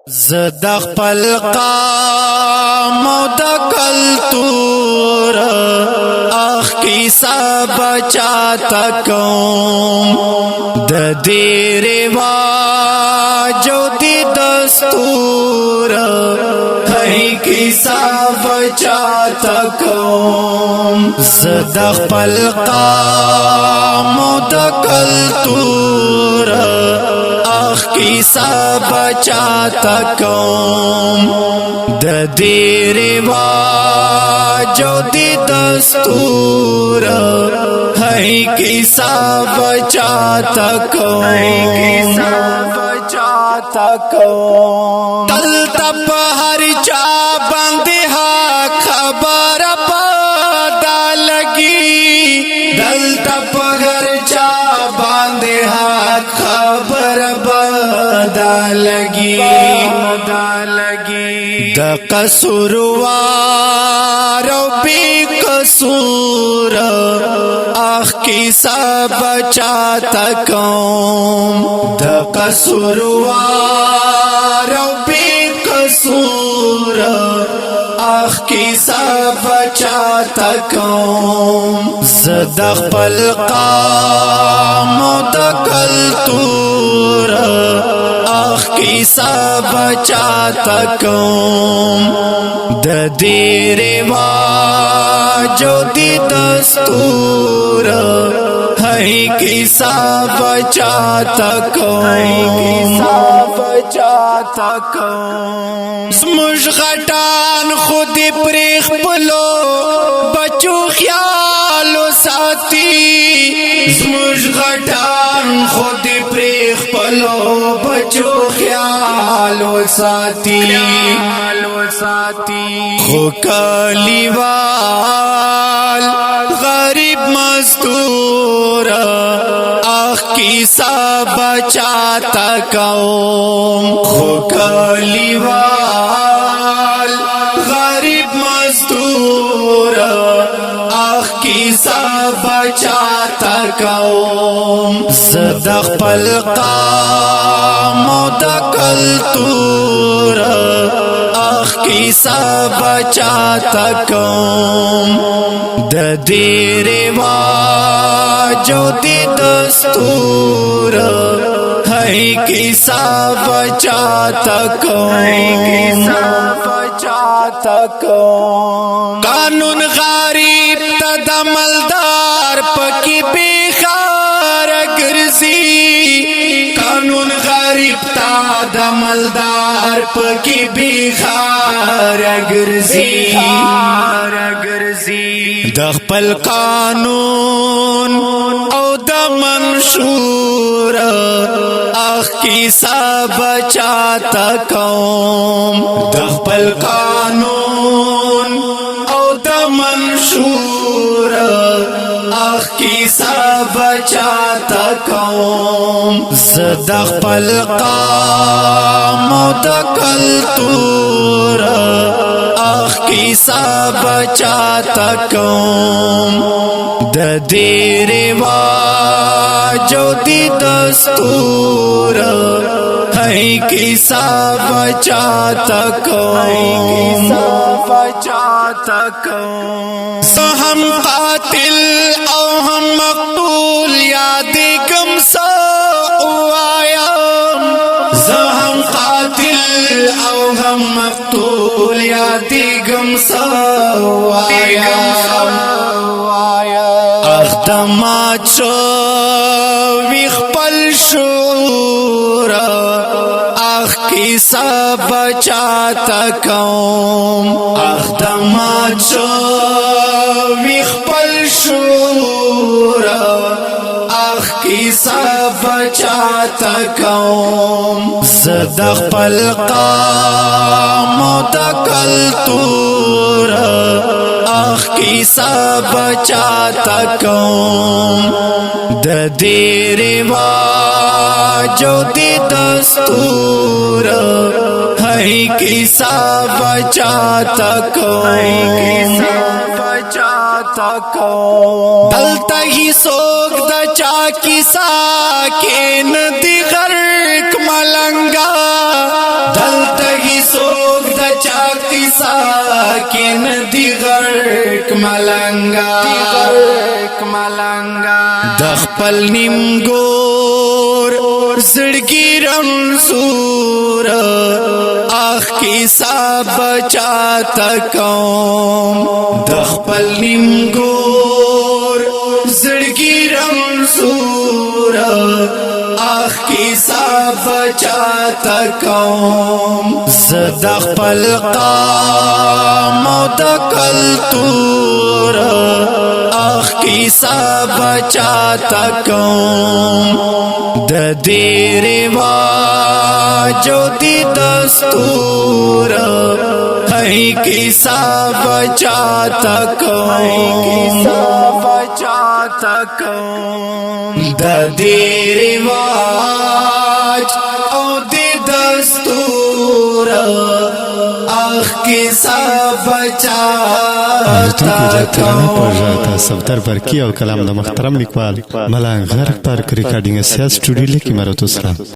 زد خپل قام او د کلتور اخ کیسه بچا تکوم د دې رواج او د دستور هي کیسه بچا تکوم زد خپل قام او د کلتور کیسا بچا تکوم د دې رواج او د دستور هي کیسا بچا تکوم تل تپ هر چا باندې خبر پتا لګي دل تپ هر چا باندې خبر دا لگی د قصوروار او بی قصور اخ کیسا بچا تکوم د قصوروار او بی قصور اخ کیسا بچا تکوم زد خپل قام او د کلتور اخ کیسا بچا تکوم د دې رواج او د دستور هي کیسا بچا تکوم زموږ غټان خود پرې خپلو بچو خیالو ساتي زموږ غټان خود پرې خپلو بچو خیالو ساتي خو کلیوال غریب مزدور اخ کیسا بچا تکوم خو کلیوال غریب مزدور اخ کیسا بچا تکوم زد خپل قام او د کلتور اخ کیسا بچا تکوم د دې رواج او د دستور هي کیسا بچا تکوم قانون غریب ته د مالدار پکې بخار ګرځي قانون غریب ته د مالدار پکې بخار ګرځي د خپل قانون او د منشور اخ کیسا بچا تکوم د خپل قانون او د منشور اخ کیسا بچا تکوم زد خپل قام او د کلتور اخ کیسا بچا تکوم د دې رواج او د دستور هي کیسا بچا تکوم هم قاتل او هم مقتول یاد کم سو آیم زهم قاتل او هم مقتول یاد کم سو آیم اخدمات شو وی خپل شعور اخ کیسا بچا تکوم اخدمات شو وی خپل شعور اخ کیسا بچا تکوم زد خپل قام او د کلتور اخ کیسا بچا تکوم د دې رواج او د دستور هي کیسا بچا تکوم دلته هی سوک د چا کیسا کې ندی غرق ملنګا دلته ساکن دی غرق ملنگا د خپل نیمګور زړګي رمزور اخ کیسا بچاتا کوم د خپل نیمګور زړګي رمزور اخ کیسا بچاتا کوم زد خپل قام او د کلتور اخ کیسا بچاتا کوم د دې رواج او د دستور ای کیسا بچاتا کوم د دې رواج او د دستور اخ کیسا بچاتا کوم صفدر برکی او کلام د محترم لیکوال ملنګ غرق پر ریکارډینګ سیاست سټوډیو لیکي مرته سلام